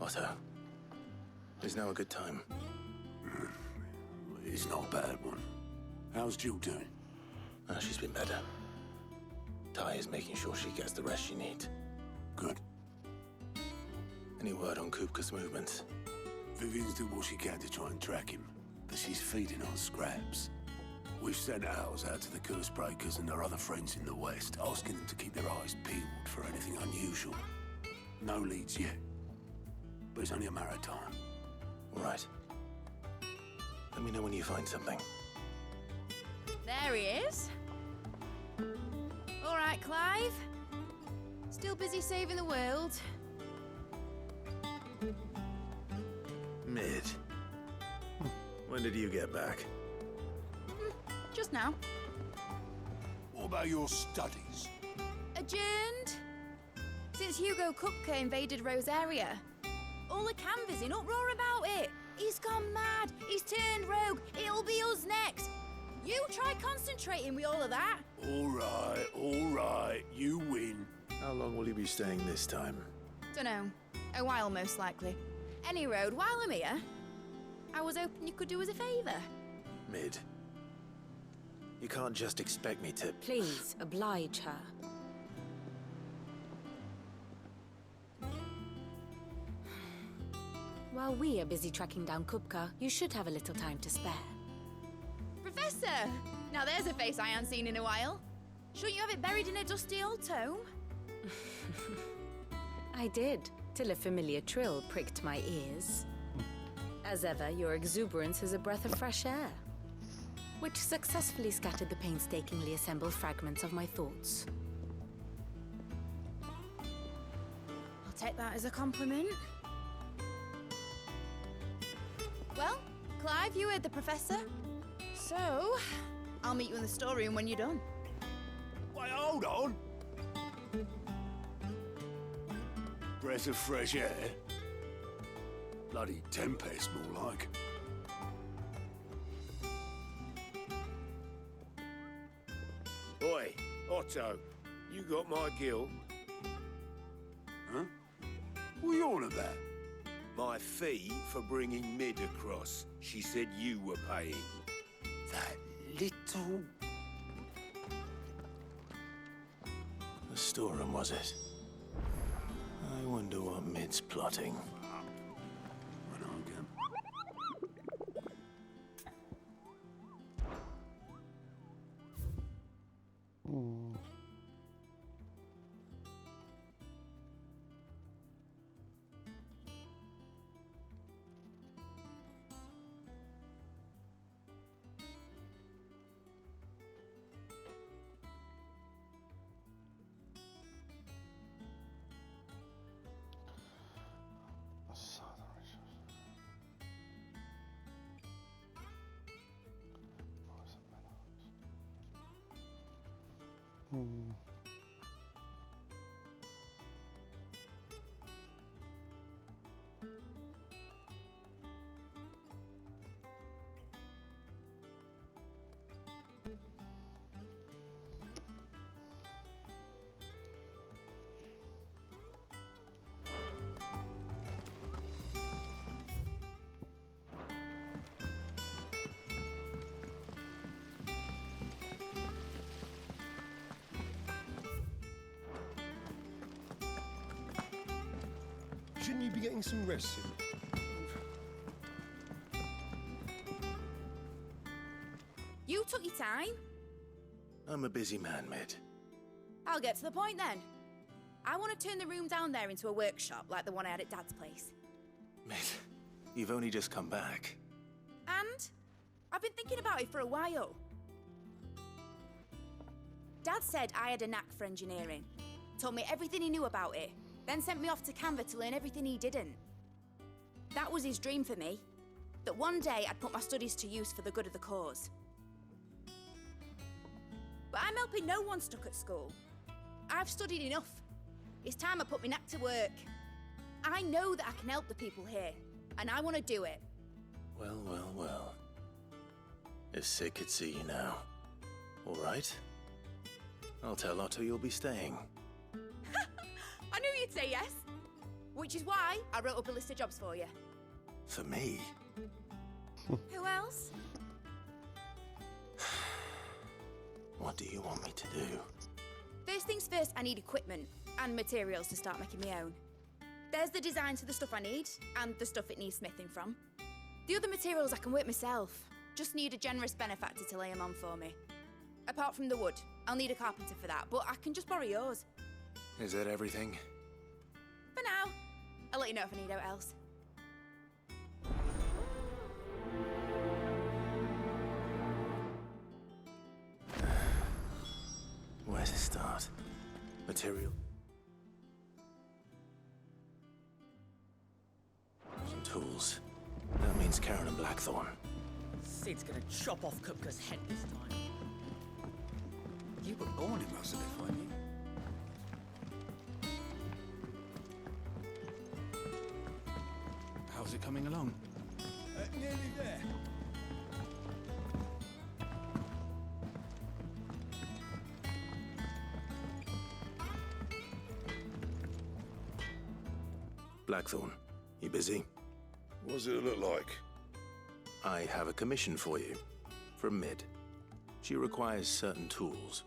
Otto, is now a good time? It's not a bad one. How's Jill doing? She's been better. Ty is making sure she gets the rest she needs. Good. Any word on Kupka's movements? Vivian's doing what she can to try and track him, but she's feeding on scraps. We've sent ours out to the curse breakers and their other friends in the west, asking them to keep their eyes peeled for anything unusual. No leads yet, but it's only a matter of time. All right. Let me know when you find something. There he is. All right, Clive. Still busy saving the world. Mid. When did you get back? Just now. What about your studies? Adjourned. Since Hugo Kupka invaded Rosaria. All the canvas in uproar about it. He's gone mad. He's turned rogue. It'll be us next. You try concentrating with all of that. All right. You win. How long will you be staying this time? Dunno. A while, most likely. Any road, while I'm here, I was hoping you could do us a favour. Mid. You can't just expect me to... Please, oblige her. While we are busy tracking down Kupka, you should have a little time to spare. Professor! Now there's a face I haven't seen in a while. Shouldn't you have it buried in a dusty old tome? I did, till a familiar trill pricked my ears. As ever, your exuberance is a breath of fresh air, which successfully scattered the painstakingly assembled fragments of my thoughts. I'll take that as a compliment. Well, Clive, you heard the Professor. So, I'll meet you in the storeroom when you're done. Wait, hold on. Breath of fresh air. Bloody tempest, more like. Oi, Otto, you got my gill. Huh? What are you on about? My fee for bringing Mid across. She said you were paying. That little... The storeroom, was it? I wonder what Mid's plotting. Run on again. Shouldn't you be getting some rest soon? You took your time. I'm a busy man, Mid. I'll get to the point then. I want to turn the room down there into a workshop like the one I had at Dad's place. Mid, you've only just come back. And I've been thinking about it for a while. Dad said I had a knack for engineering. Told me everything he knew about it. Then sent me off to Canva to learn everything he didn't. That was his dream for me. That one day I'd put my studies to use for the good of the cause. But I'm helping no one stuck at school. I've studied enough. It's time I put my knack to work. I know that I can help the people here, and I want to do it. Well. If Sid could see you now. All right. I'll tell Otto you'll be staying. I knew you'd say yes. Which is why I wrote up a list of jobs for you. For me? Who else? What do you want me to do? First things first, I need equipment and materials to start making my own. There's the designs for the stuff I need and the stuff it needs smithing from. The other materials I can work myself. Just need a generous benefactor to lay them on for me. Apart from the wood, I'll need a carpenter for that, but I can just borrow yours. Is that everything? For now. I'll let you know if I need out else. Where to start? Material? Some tools. That means Karen and Blackthorn. Sid's gonna chop off Kupka's head this time. You were born in Russellif, weren't you? How's it coming along? Nearly there. Blackthorn, you busy? What does it look like? I have a commission for you. From Mid. She requires certain tools.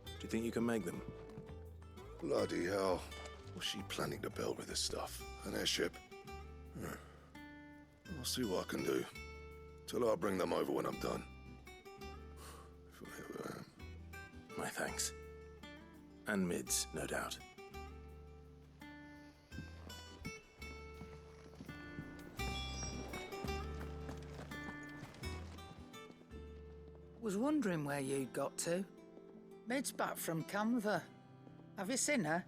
Do you think you can make them? Bloody hell. What's she planning to build with this stuff? An airship? I'll see what I can do. Tell her I'll bring them over when I'm done. If I ever am. My thanks. And Mid's, no doubt. Was wondering where you'd got to. Mid's back from Canva. Have you seen her?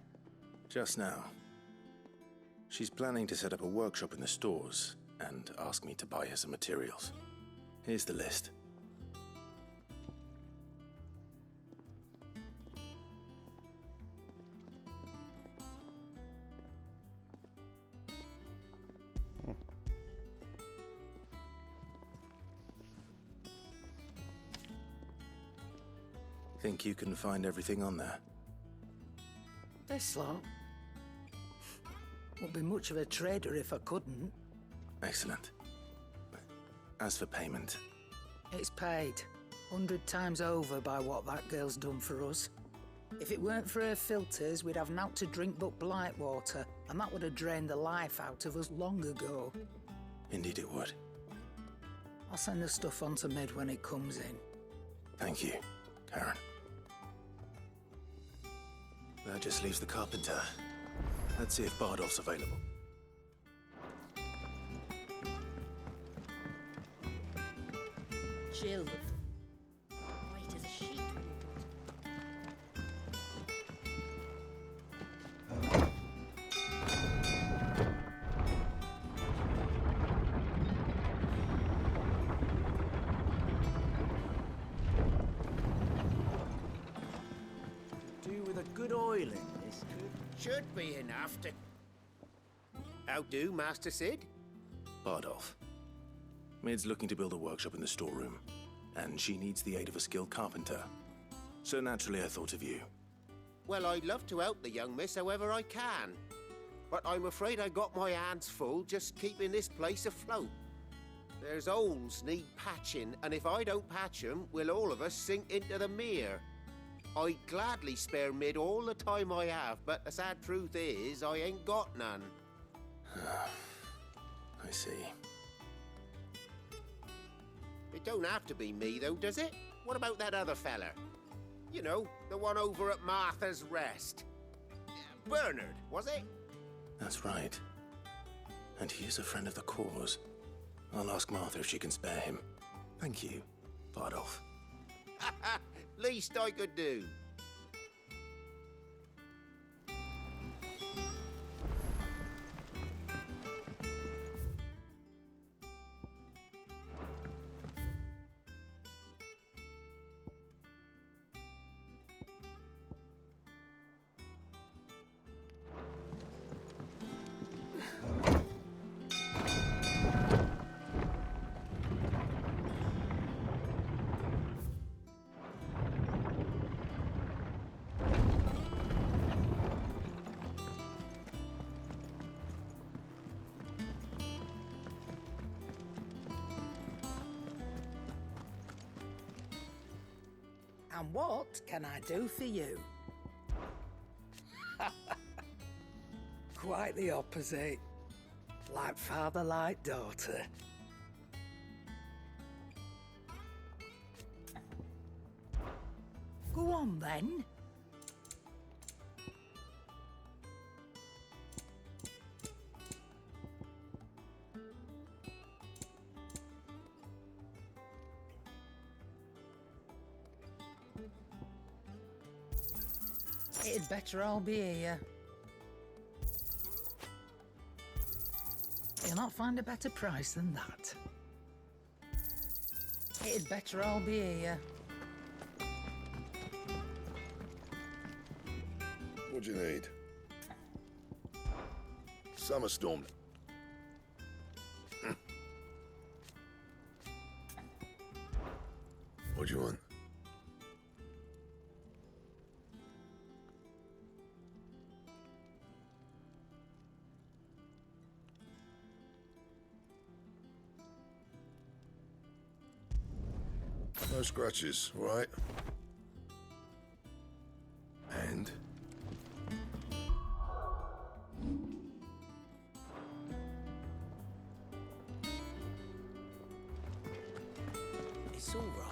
Just now. She's planning to set up a workshop in the stores and ask me to buy her some materials. Here's the list. Think you can find everything on there? This lot. Wouldn't be much of a trader if I couldn't. Excellent. As for payment, It's paid 100 times over by what that girl's done for us. If it weren't for her filters, we'd have naught to drink but blight water, and that would have drained the life out of us long ago. indeed it would. I'll send the stuff on to Mid when it comes in. Thank you, Karen. That just leaves the carpenter. Let's see if Bardolph's available. Jill. White as a sheet. Do with a good oil in this. Should be enough to... How do, Master Sid? Bardolph. Mid's looking to build a workshop in the storeroom, and she needs the aid of a skilled carpenter. So naturally I thought of you. Well, I'd love to help the young miss however I can. But I'm afraid I got my hands full just keeping this place afloat. There's holes need patching, and if I don't patch them, we'll all of us sink into the mere. I'd gladly spare Mid all the time I have, but the sad truth is, I ain't got none. I see. It don't have to be me, though, does it? What about that other fella? You know, the one over at Martha's Rest. Bernard, was it? That's right. And he is a friend of the cause. I'll ask Martha if she can spare him. Thank you, Bardolph. Least I could do. And what can I do for you? Quite the opposite. Like father, like daughter. Go on then. It'd better all be here. You'll not find a better price than that. It'd better all be here. What do you need? Summer storm. What do you want? No scratches, all right? And? It's all right.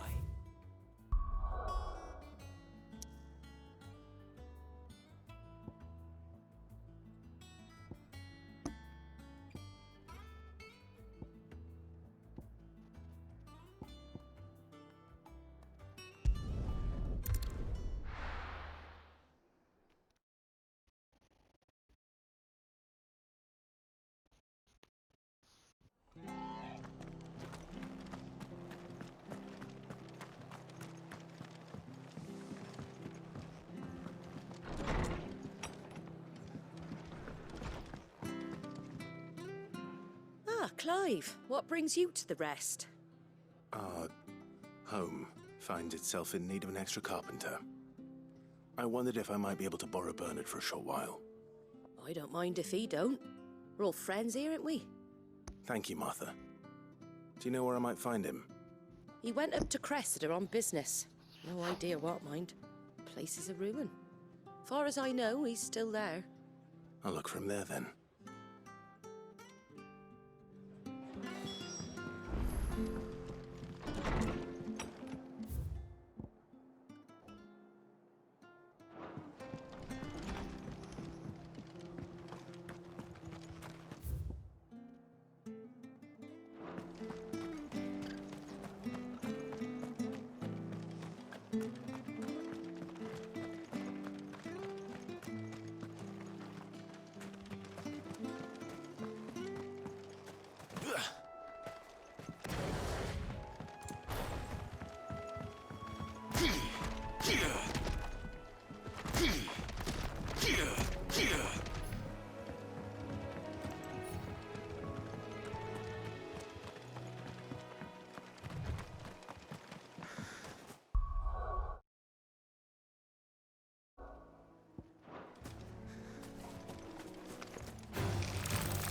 Ah, Clive, what brings you to the rest? Our home finds itself in need of an extra carpenter. I wondered if I might be able to borrow Bernard for a short while. I don't mind if he don't. We're all friends here, aren't we? Thank you, Martha. Do you know where I might find him? He went up to Cressida on business. No idea what, mind. Place is a ruin. Far as I know, he's still there. I'll look for him there then.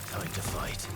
Time to fight.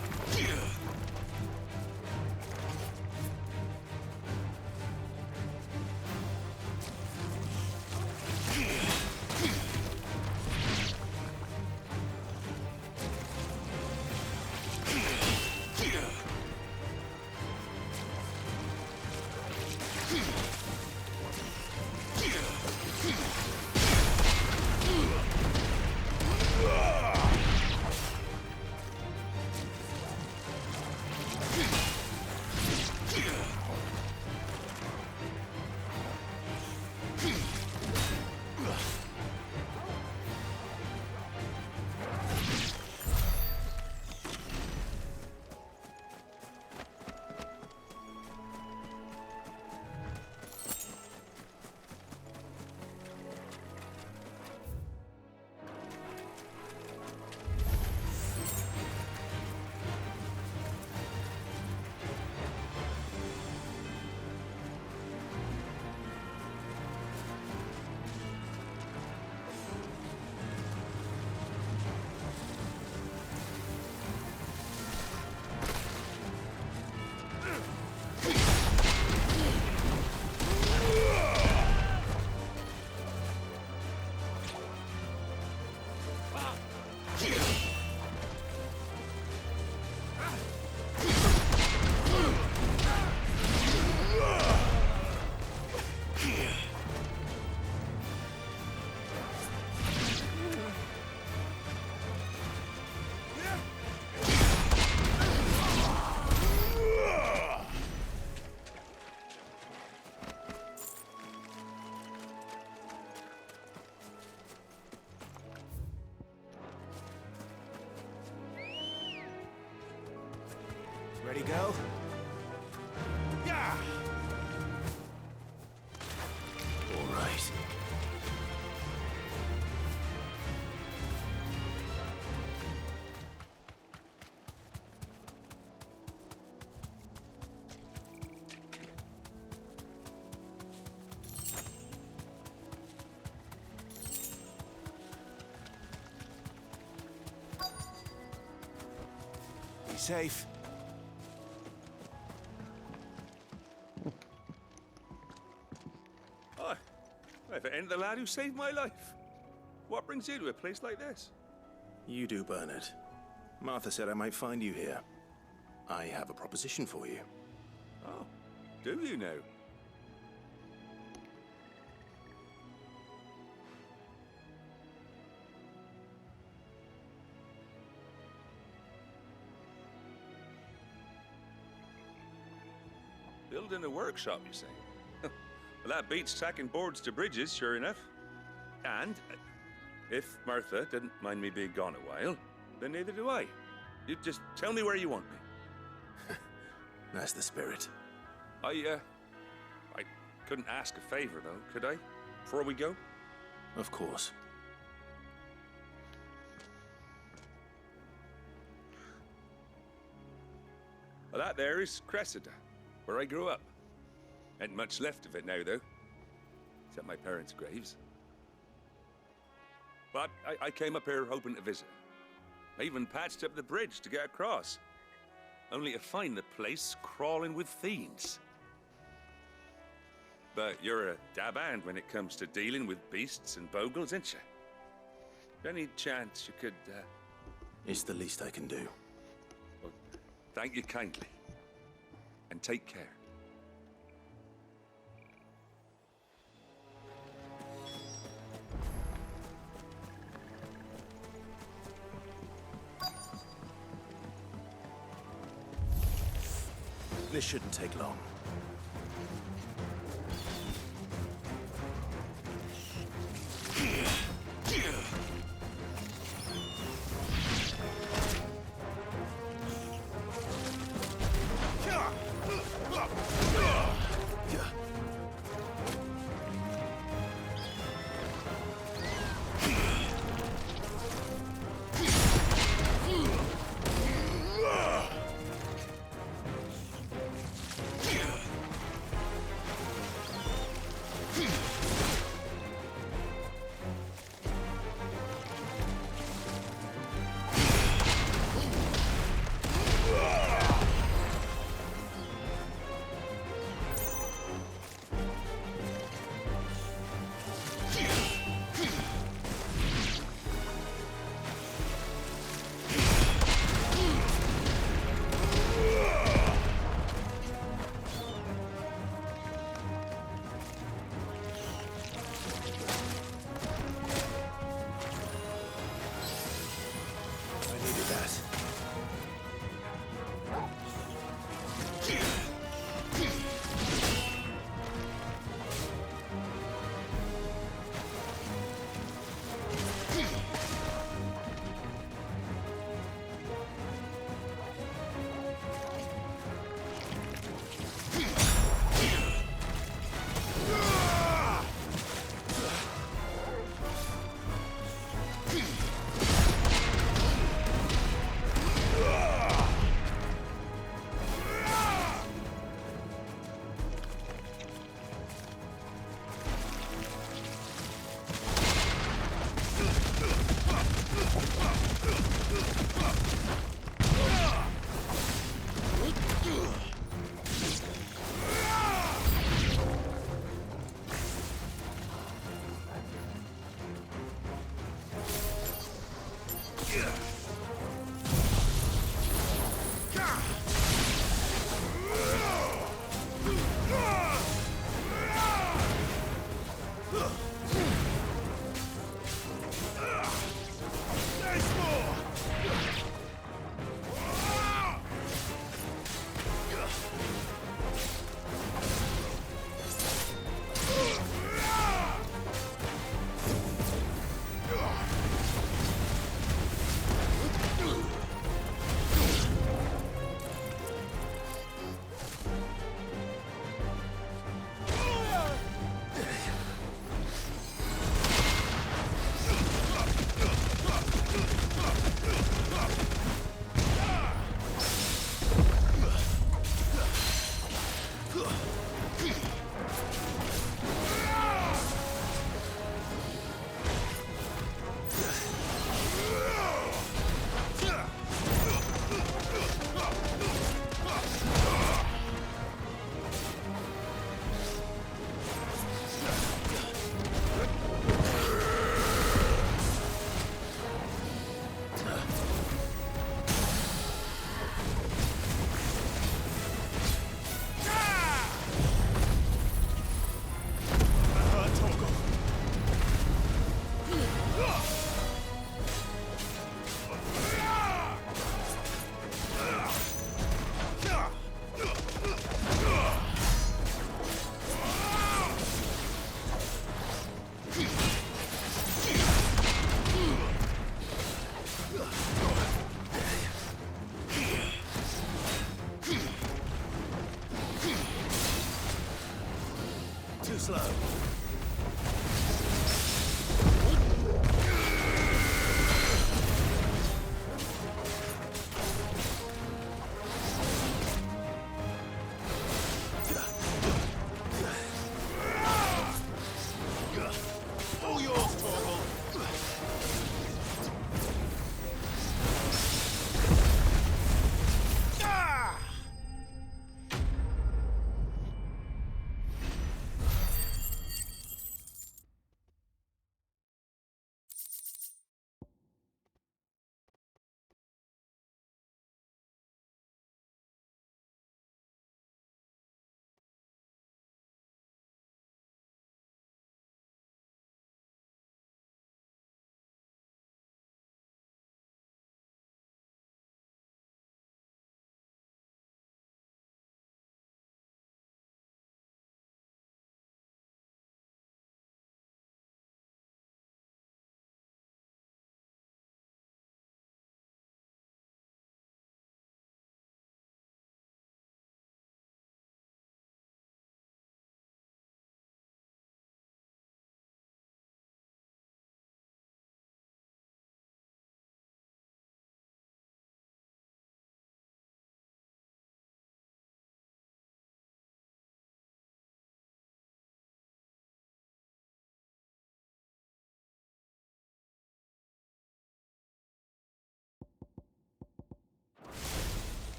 Ready, girl? Yeah! All right. Be safe. Hi. If it ain't the lad who saved my life. What brings you to a place like this? You do, Bernard. Martha said I might find you here. I have a proposition for you. Oh, do you now? Building a workshop, you say? Well, that beats tacking boards to bridges, sure enough. And if Martha didn't mind me being gone a while, then neither do I. You just tell me where you want me. That's the spirit. I couldn't ask a favor, though, could I? Before we go? Of course. Well, that there is Cressida, where I grew up. Ain't much left of it now, though. Except my parents' graves. But I came up here hoping to visit. I even patched up the bridge to get across. Only to find the place crawling with fiends. But you're a dab hand when it comes to dealing with beasts and bogles, ain't you? Any chance you could, It's the least I can do. Well, thank you kindly. And take care. This shouldn't take long.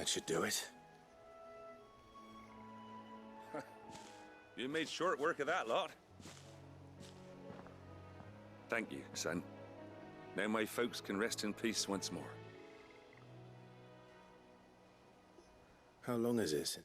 That should do it. You made short work of that lot. Thank you, son. Now my folks can rest in peace once more. How long is this?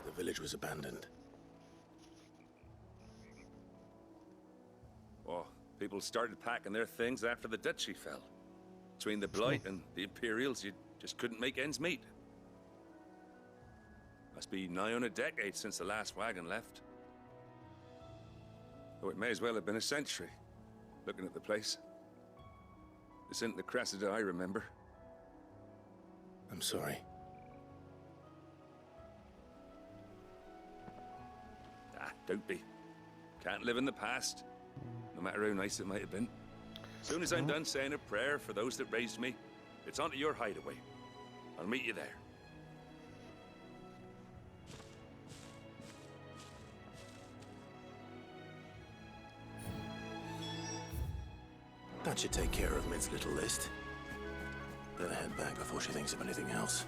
The village was abandoned. Oh, people started packing their things after the duchy fell. Between the Blight and the Imperials, you just couldn't make ends meet. Must be nigh on a decade since the last wagon left. Oh, it may as well have been a century, looking at the place. This isn't the Cressida I remember. I'm sorry. Ah, don't be. Can't live in the past, no matter how nice it might have been. Soon as I'm done saying a prayer for those that raised me, it's onto your hideaway. I'll meet you there. That should take care of Mid's little list. Better head back before she thinks of anything else.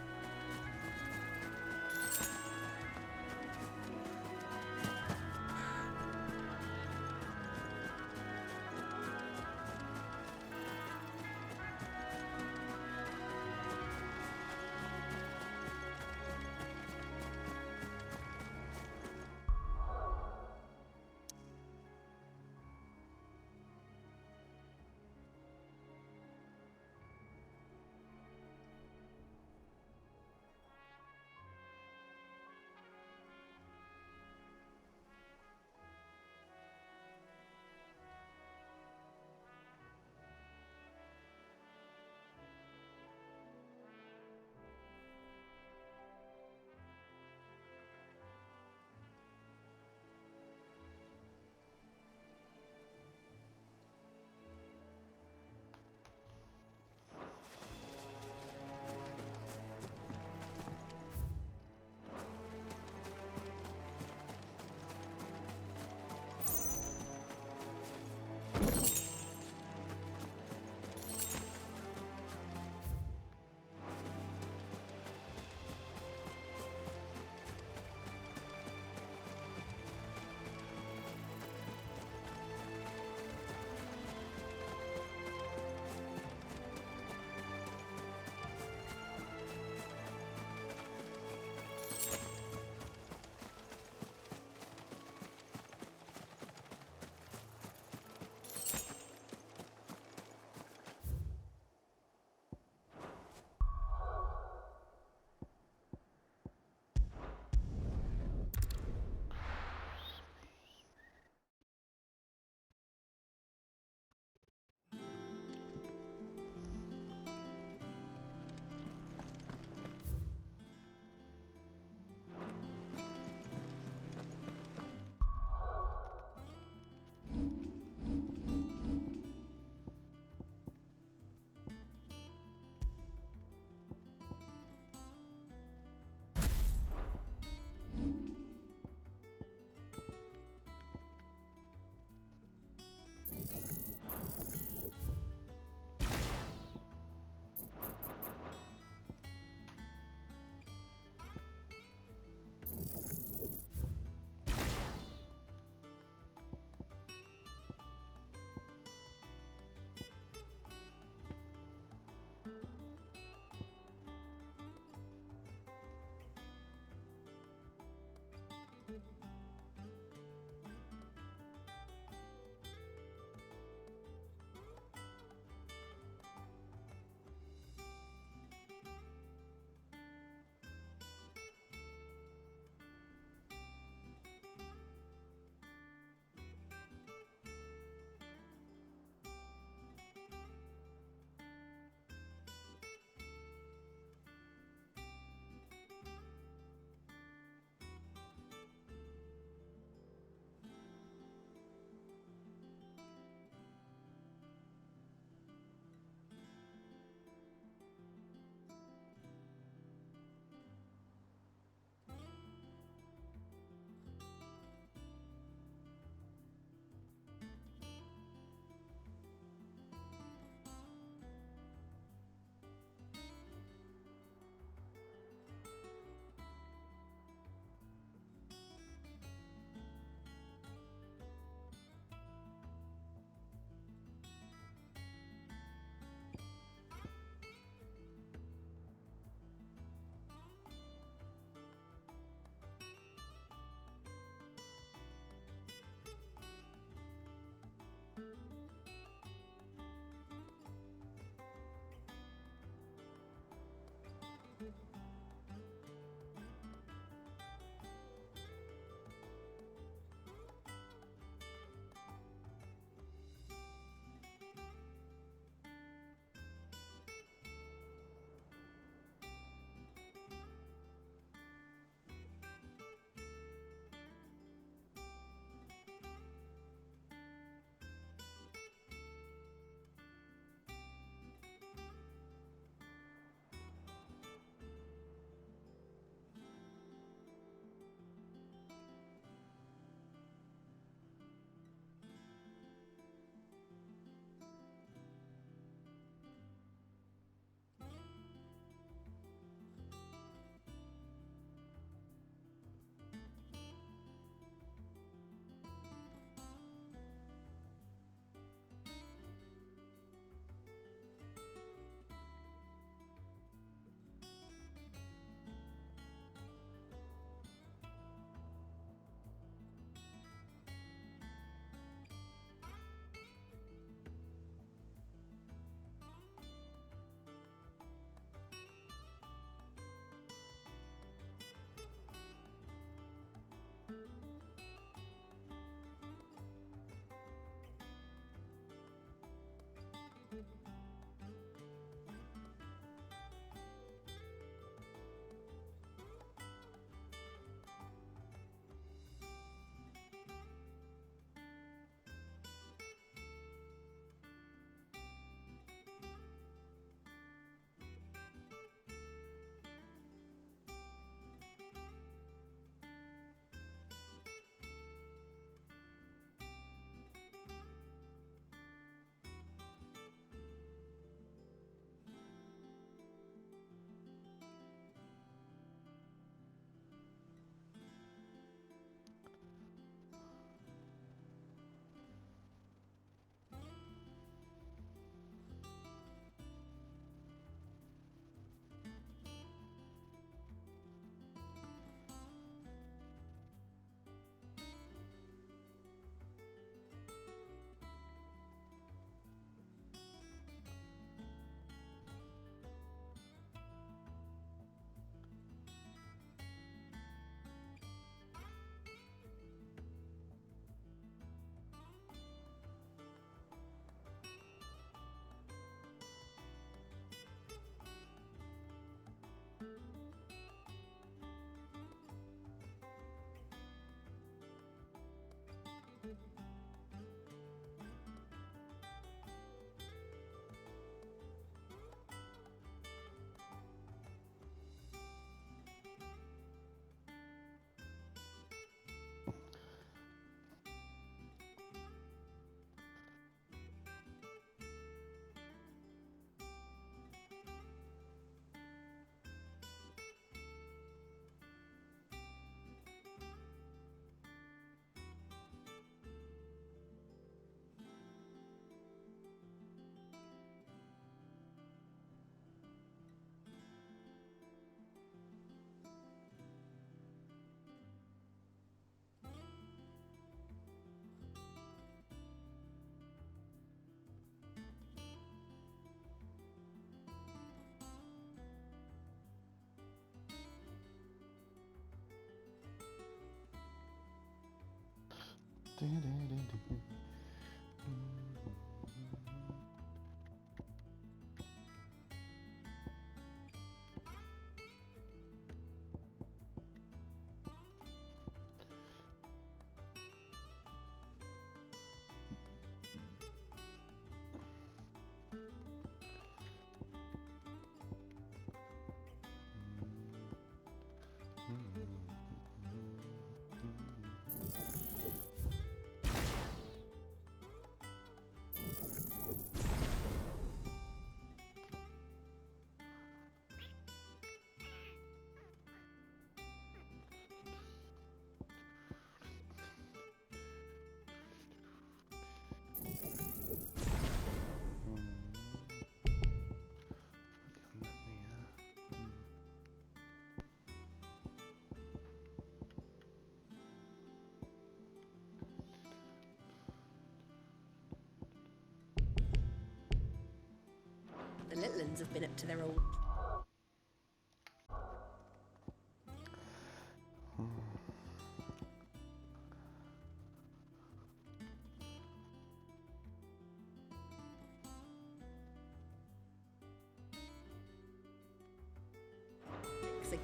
The little uns have been up to their old...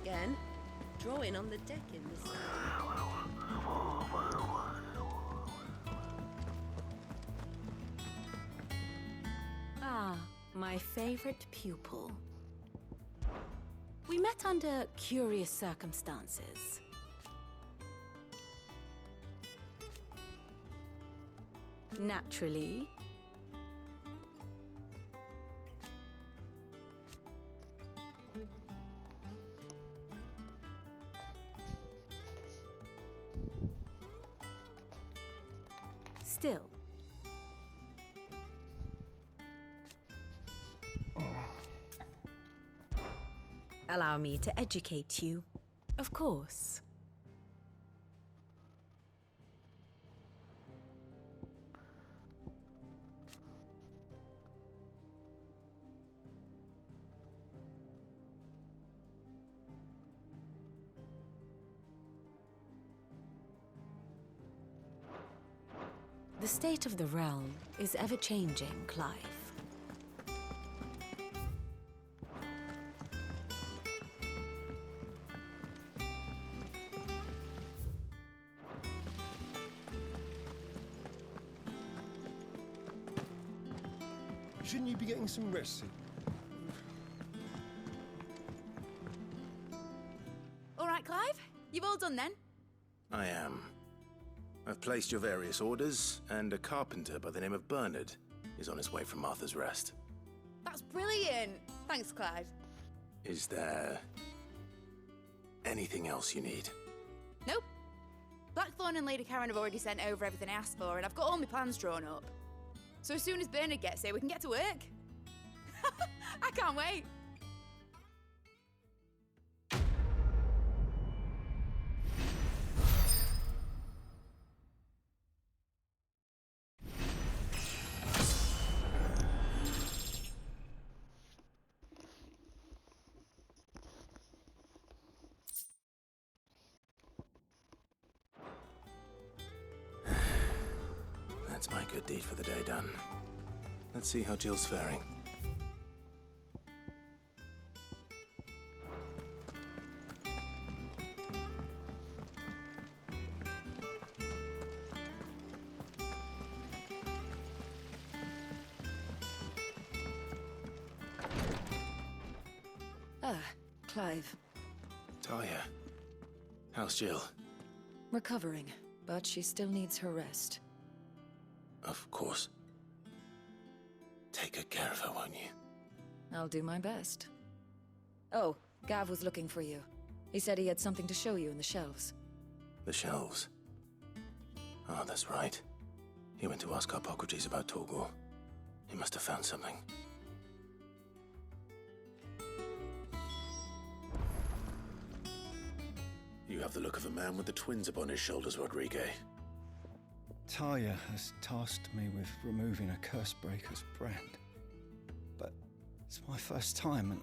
again. Drawing on the deck in the sun. Ah, my favorite pupil. We met under curious circumstances. Naturally. Still. Allow me to educate you. Of course. The state of the realm is ever-changing, Clive. Shouldn't you be getting some rest? All right, Clive? You've all done then? I am. I've placed your various orders, and a carpenter by the name of Bernard is on his way from Martha's Rest. That's brilliant. Thanks, Clive. Is there anything else you need? Nope. Blackthorn and Lady Karen have already sent over everything I asked for, and I've got all my plans drawn up. So as soon as Bernard gets here, we can get to work. I can't wait. That's my good deed for the day done. Let's see how Jill's faring. Ah, Clive. Talia, how's Jill? Recovering, but she still needs her rest. Of course. Take good care of her, won't you? I'll do my best. Oh, Gav was looking for you. He said he had something to show you in the shelves. The shelves. Oh, that's right. He went to ask Harpocrates about Torgor. He must have found something. You have the look of a man with the twins upon his shoulders, Rodrigue. Talia has tasked me with removing a Cursebreaker's brand. But it's my first time, and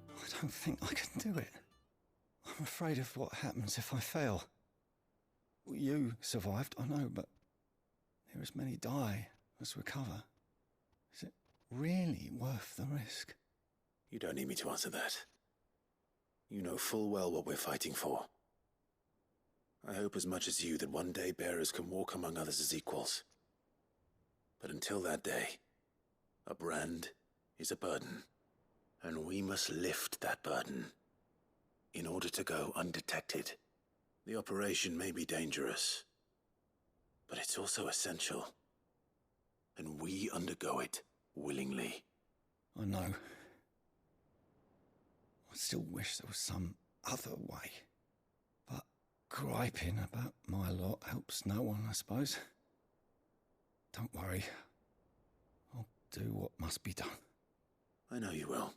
I don't think I can do it. I'm afraid of what happens if I fail. You survived, I know, but there as many die as recover. Is it really worth the risk? You don't need me to answer that. You know full well what we're fighting for. I hope as much as you that one day bearers can walk among others as equals. But until that day, a brand is a burden, and we must lift that burden in order to go undetected. The operation may be dangerous, but it's also essential, and we undergo it willingly. I know. I still wish there was some other way. But griping about my lot helps no one, I suppose. Don't worry. I'll do what must be done. I know you will.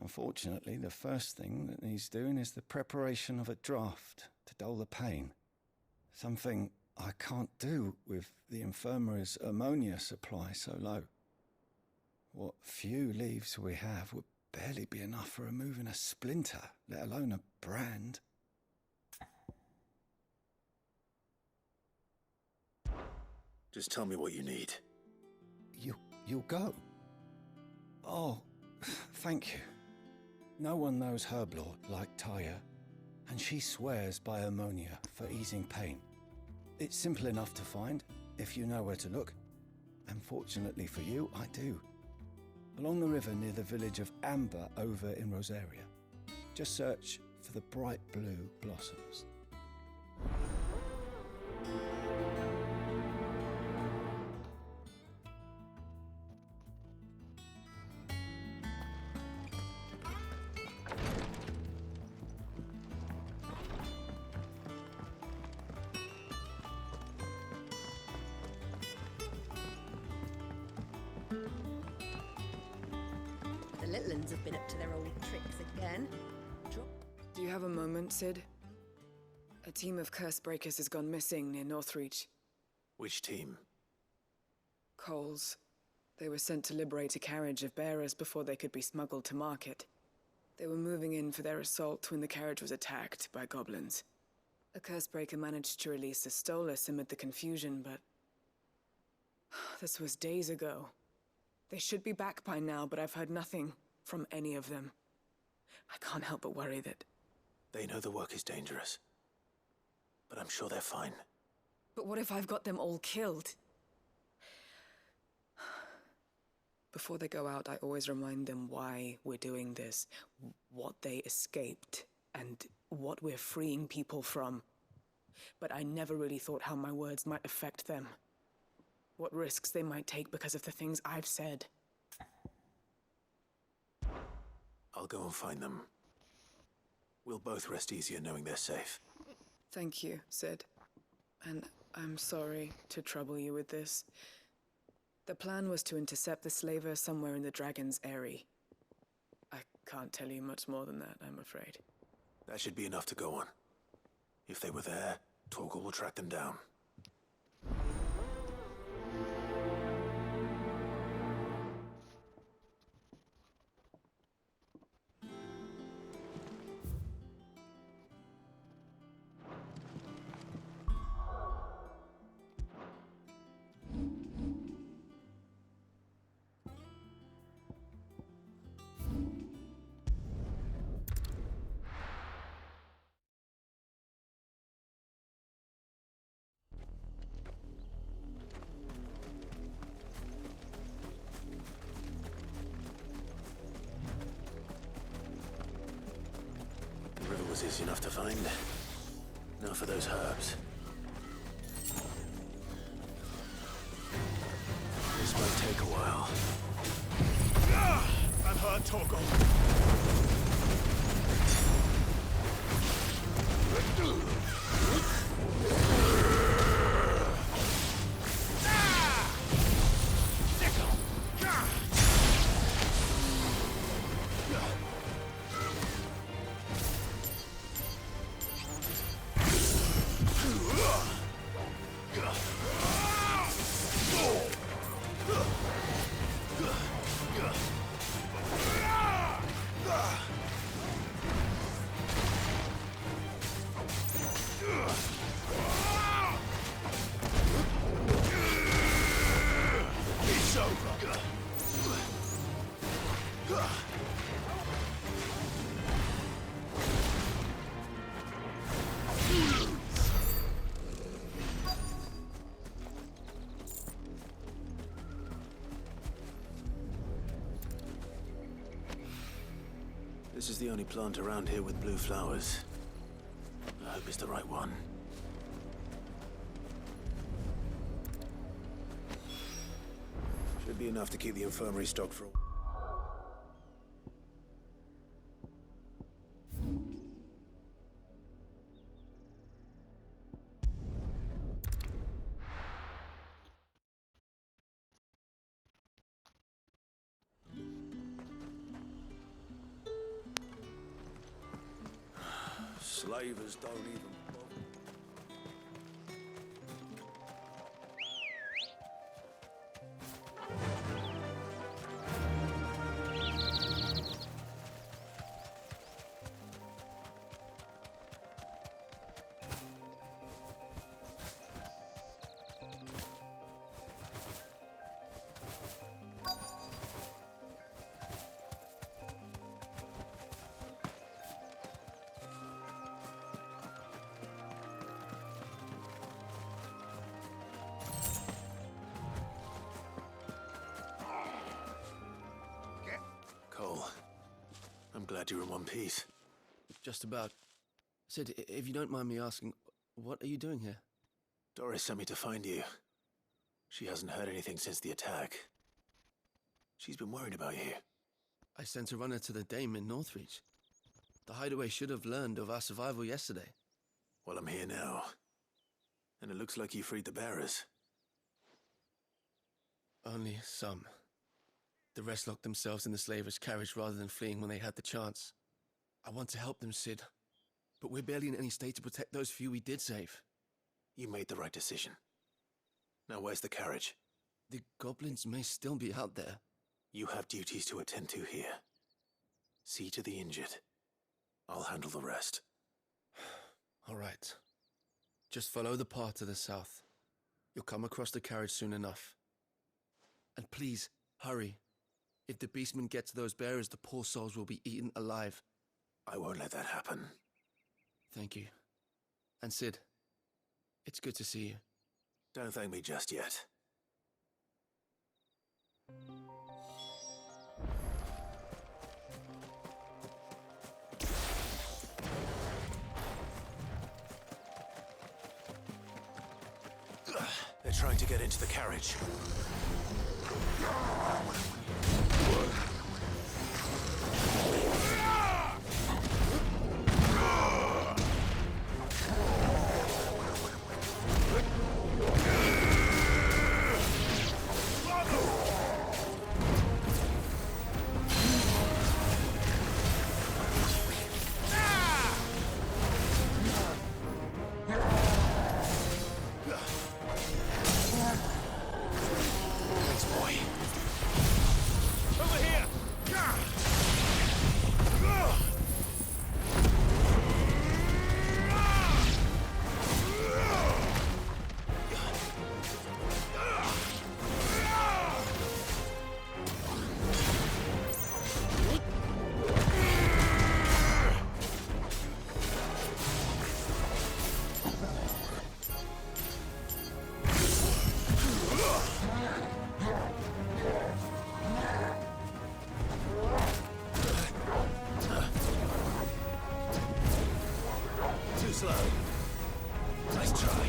Unfortunately, the first thing that needs doing is the preparation of a draft to dull the pain. Something I can't do with the infirmary's ammonia supply so low. What few leaves we have would barely be enough for removing a splinter, let alone a brand. Just tell me what you need. You'll go? Oh, thank you. No one knows Herblord like Taya, and she swears by ammonia for easing pain. It's simple enough to find, if you know where to look. And fortunately for you, I do. Along the river near the village of Amber over in Rosaria. Just search for the bright blue blossoms. The little uns have been up to their old tricks again. Do you have a moment, Sid? A team of curse breakers has gone missing near Northreach. Which team? Coles. They were sent to liberate a carriage of bearers before they could be smuggled to market. They were moving in for their assault when the carriage was attacked by goblins. A curse breaker managed to release a Stolas amid the confusion, but this was days ago. They should be back by now, but I've heard nothing from any of them. I can't help but worry that... They know the work is dangerous, but I'm sure they're fine. But what if I've got them all killed? Before they go out, I always remind them why we're doing this, what they escaped, and what we're freeing people from. But I never really thought how my words might affect them. What risks they might take because of the things I've said. I'll go and find them. We'll both rest easier knowing they're safe. Thank you, Sid. And I'm sorry to trouble you with this. The plan was to intercept the slaver somewhere in the Dragon's Eyrie. I can't tell you much more than that, I'm afraid. That should be enough to go on. If they were there, Torgal will track them down. Was easy enough to find. Now for those herbs. This might take a while. I've heard Torgal. is the only plant around here with blue flowers. I hope it's the right one. Should be enough to keep the infirmary stocked for a while. Slavers don't even bother. Cole, I'm glad you're in one piece. Just about. Sid, if you don't mind me asking, what are you doing here? Doris sent me to find you. She hasn't heard anything since the attack. She's been worried about you. I sent a runner to the Dame in Northreach. The hideaway should have learned of our survival yesterday. Well, I'm here now. And it looks like you freed the bearers. Only some. The rest locked themselves in the slavers' carriage rather than fleeing when they had the chance. I want to help them, Sid. But we're barely in any state to protect those few we did save. You made the right decision. Now where's the carriage? The goblins may still be out there. You have duties to attend to here. See to the injured. I'll handle the rest. All right. Just follow the path to the south. You'll come across the carriage soon enough. And please, hurry. If the beastmen get to those bearers, the poor souls will be eaten alive. I won't let that happen. Thank you. And Sid, it's good to see you. Don't thank me just yet. They're trying to get into the carriage. Slow. Nice try.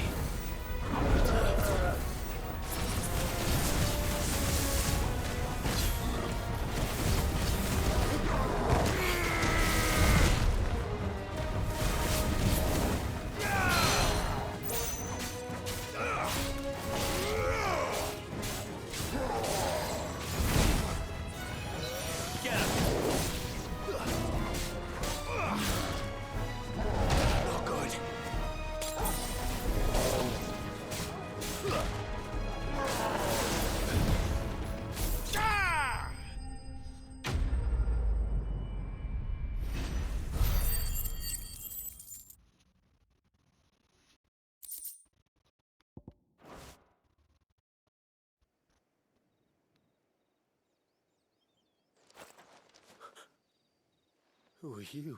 Who are you?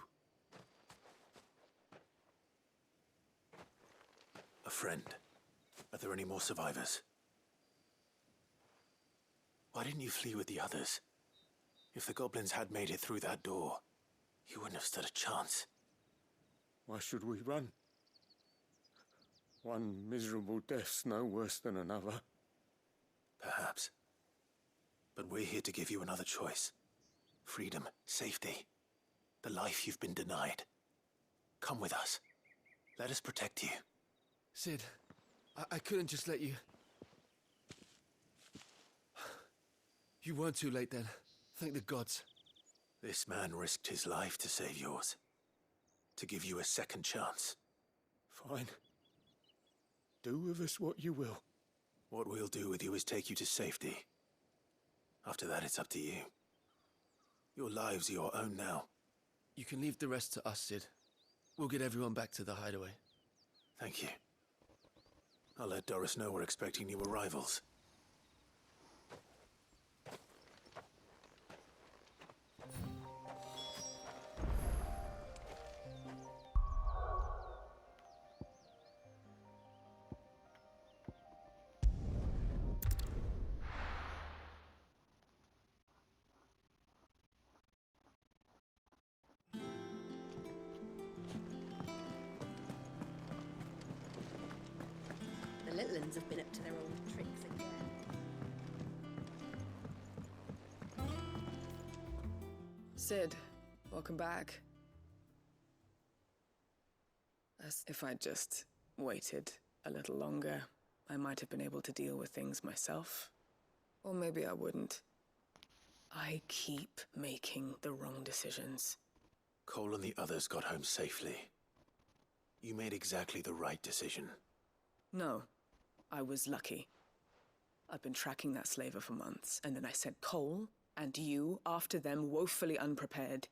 A friend. Are there any more survivors? Why didn't you flee with the others? If the goblins had made it through that door, You wouldn't have stood a chance. Why should we run? One miserable death's no worse than another. Perhaps. But we're here to give you another choice. Freedom, safety, the life you've been denied. Come with us. Let us protect you. Sid, I couldn't just let you... You weren't too late then. Thank the gods. This man risked his life to save yours. To give you a second chance. Fine. Do with us what you will. What we'll do with you is take you to safety. After that, it's up to you. Your lives are your own now. You can leave the rest to us, Sid. We'll get everyone back to the hideaway. Thank you. I'll let Doris know we're expecting new arrivals. The little uns have been up to their old tricks again. Sid, welcome back. As if I'd just waited a little longer, I might have been able to deal with things myself. Or maybe I wouldn't. I keep making the wrong decisions. Cole and the others got home safely. You made exactly the right decision. No, I was lucky. I've been tracking that slaver for months, and then I sent Cole and you after them woefully unprepared.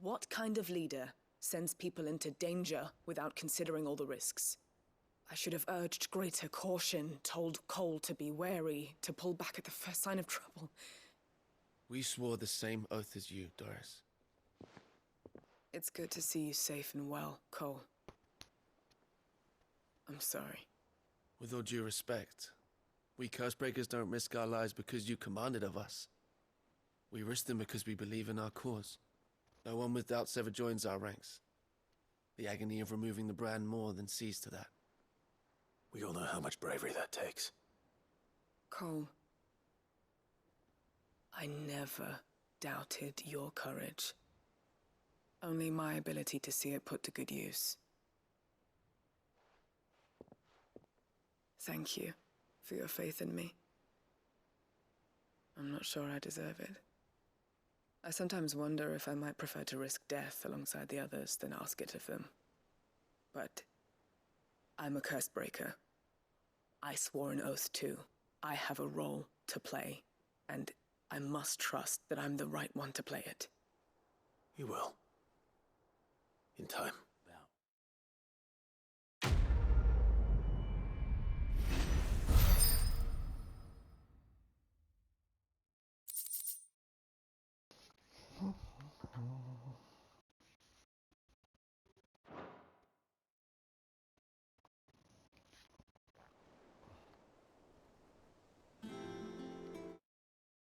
What kind of leader sends people into danger without considering all the risks? I should have urged greater caution, told Cole to be wary, to pull back at the first sign of trouble. We swore the same oath as you, Doris. It's good to see you safe and well, Cole. I'm sorry. With all due respect, we Cursebreakers don't risk our lives because you commanded of us. We risk them because we believe in our cause. No one with doubts ever joins our ranks. The agony of removing the brand more than sees to that. We all know how much bravery that takes. Cole, I never doubted your courage. Only my ability to see it put to good use. Thank you for your faith in me. I'm not sure I deserve it. I sometimes wonder if I might prefer to risk death alongside the others than ask it of them. But I'm a Cursebreaker. I swore an oath too. I have a role to play, and I must trust that I'm the right one to play it. You will. In time.